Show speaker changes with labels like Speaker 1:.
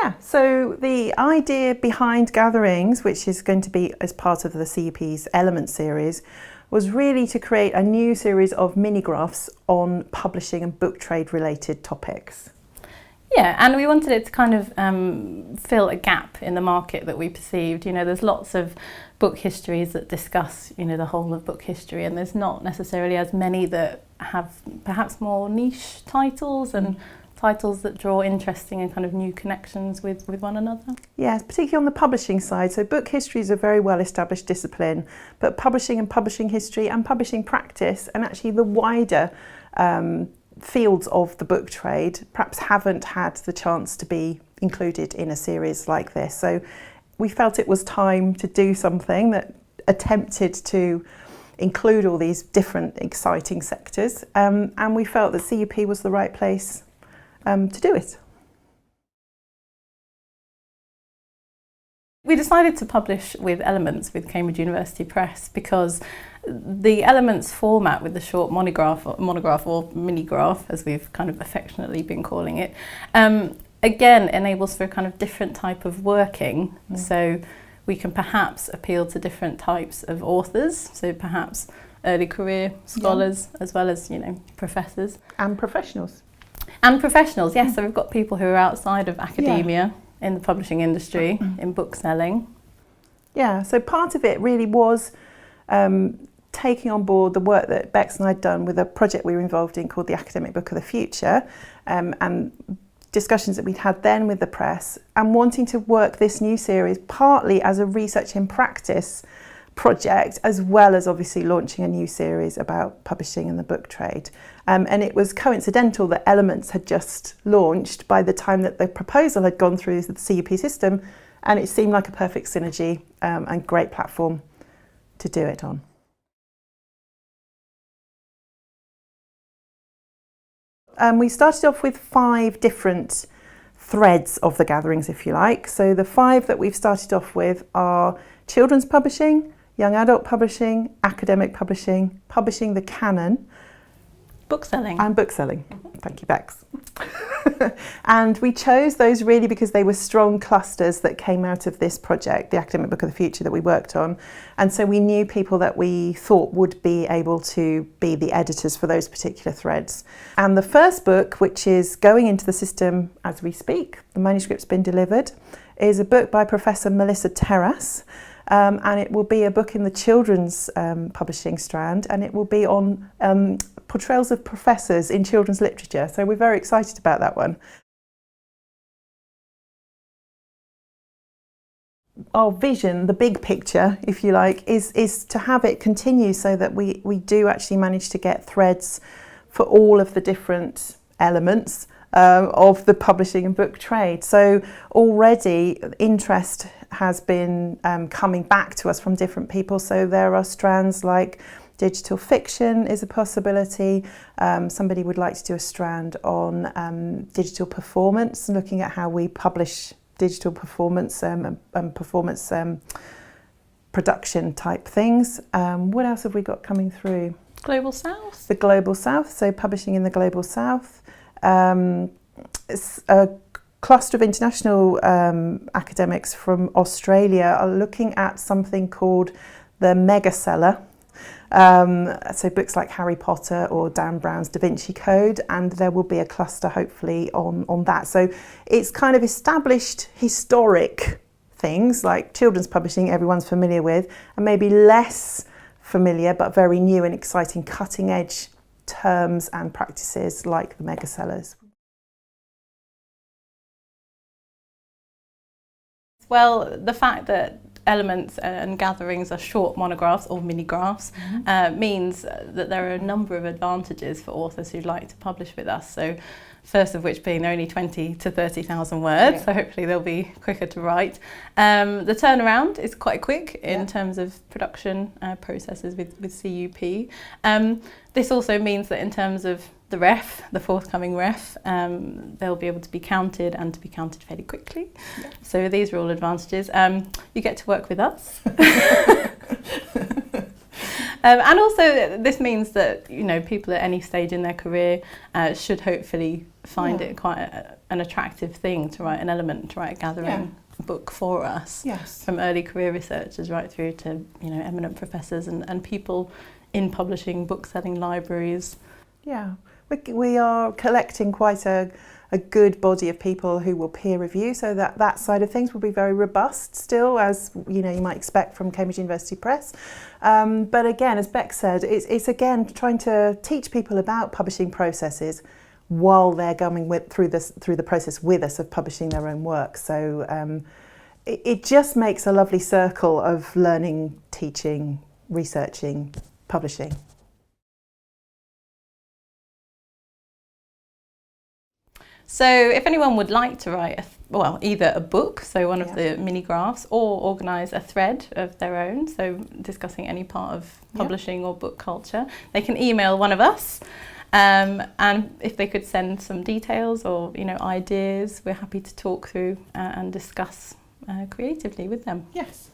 Speaker 1: Yeah, so the idea behind Gatherings, which is going to be as part of the CUP's Element series, was really to create a new series of mini-graphs on publishing and book trade related topics.
Speaker 2: Yeah, and we wanted it to kind of fill a gap in the market that we perceived. You know, there's lots of book histories that discuss, you know, the whole of book history, and there's not necessarily as many that have perhaps more niche titles and titles that draw interesting and kind of new connections with one another.
Speaker 1: Yes, particularly on the publishing side. So book history is a very well established discipline, but publishing and publishing history and publishing practice and actually the wider fields of the book trade perhaps haven't had the chance to be included in a series like this. So we felt it was time to do something that attempted to include all these different exciting sectors, and we felt that CUP was the right place to do it.
Speaker 2: We decided to publish with Elements with Cambridge University Press because the Elements format with the short monograph or mini-graph, as we've kind of affectionately been calling it, again enables for a kind of different type of working. So we can perhaps appeal to different types of authors, so perhaps early career scholars as well as, you know, professors.
Speaker 1: And professionals.
Speaker 2: And professionals, yes. So we've got people who are outside of academia, in the publishing industry, in bookselling. Yeah,
Speaker 1: so part of it really was taking on board the work that Bex and I had done with a project we were involved in called the Academic Book of the Future, and discussions that we'd had then with the press, and wanting to work this new series partly as a research in practice project, as well as obviously launching a new series about publishing and the book trade. And it was coincidental that Elements had just launched by the time that the proposal had gone through the CUP system, and it seemed like a perfect synergy and great platform to do it on. We started off with 5 different threads of the gatherings, if you like. So the 5 that we've started off with are children's publishing, young adult publishing, academic publishing, publishing the Canon,
Speaker 2: bookselling.
Speaker 1: And bookselling. Thank you, Bex. And we chose those really because they were strong clusters that came out of this project, the Academic Book of the Future that we worked on. And so we knew people that we thought would be able to be the editors for those particular threads. And the first book, which is going into the system as we speak, the manuscript's been delivered, is a book by Professor Melissa Terras. And it will be a book in the children's publishing strand, and it will be on portrayals of professors in children's literature. So we're very excited about that one. Our vision, the big picture, if you like, is to have it continue so that we do actually manage to get threads for all of the different elements of the publishing and book trade. So already interest has been coming back to us from different people. So there are strands like digital fiction is a possibility. Somebody would like to do a strand on digital performance, looking at how we publish digital performance and performance production type things. What else have we got coming through?
Speaker 2: Global South?
Speaker 1: The Global South, so publishing in the Global South. It's a cluster of international academics from Australia are looking at something called the mega seller. So books like Harry Potter or Dan Brown's Da Vinci Code, and there will be a cluster hopefully on that. So it's kind of established historic things like children's publishing everyone's familiar with, and maybe less familiar but very new and exciting cutting edge terms and practices like the mega sellers.
Speaker 2: Well, the fact that Elements and gatherings are short monographs or mini-graphs means that there are a number of advantages for authors who'd like to publish with us. So first of which being only 20 to 30,000 words, so hopefully they'll be quicker to write. The turnaround is quite quick in terms of production processes with CUP. This also means that in terms of the ref, the forthcoming ref, they'll be able to be counted and to be counted fairly quickly. So these are all advantages. You get to work with us. And also this means that, you know, people at any stage in their career should hopefully find it quite an attractive thing to write an element, to write a gathering book for us.
Speaker 1: Yes.
Speaker 2: From early career researchers right through to, you know, eminent professors and people in publishing, bookselling, libraries.
Speaker 1: Yeah, we are collecting quite a good body of people who will peer review, so that side of things will be very robust still, as you know, you might expect from Cambridge University Press. But again, as Beck said, it's again trying to teach people about publishing processes while they're going through the process with us of publishing their own work. So it just makes a lovely circle of learning, teaching, researching, publishing.
Speaker 2: So if anyone would like to write, either a book, so one of the mini graphs, or organise a thread of their own, so discussing any part of publishing or book culture, they can email one of us. And if they could send some details or, you know, ideas, we're happy to talk through and discuss creatively with them.
Speaker 1: Yes.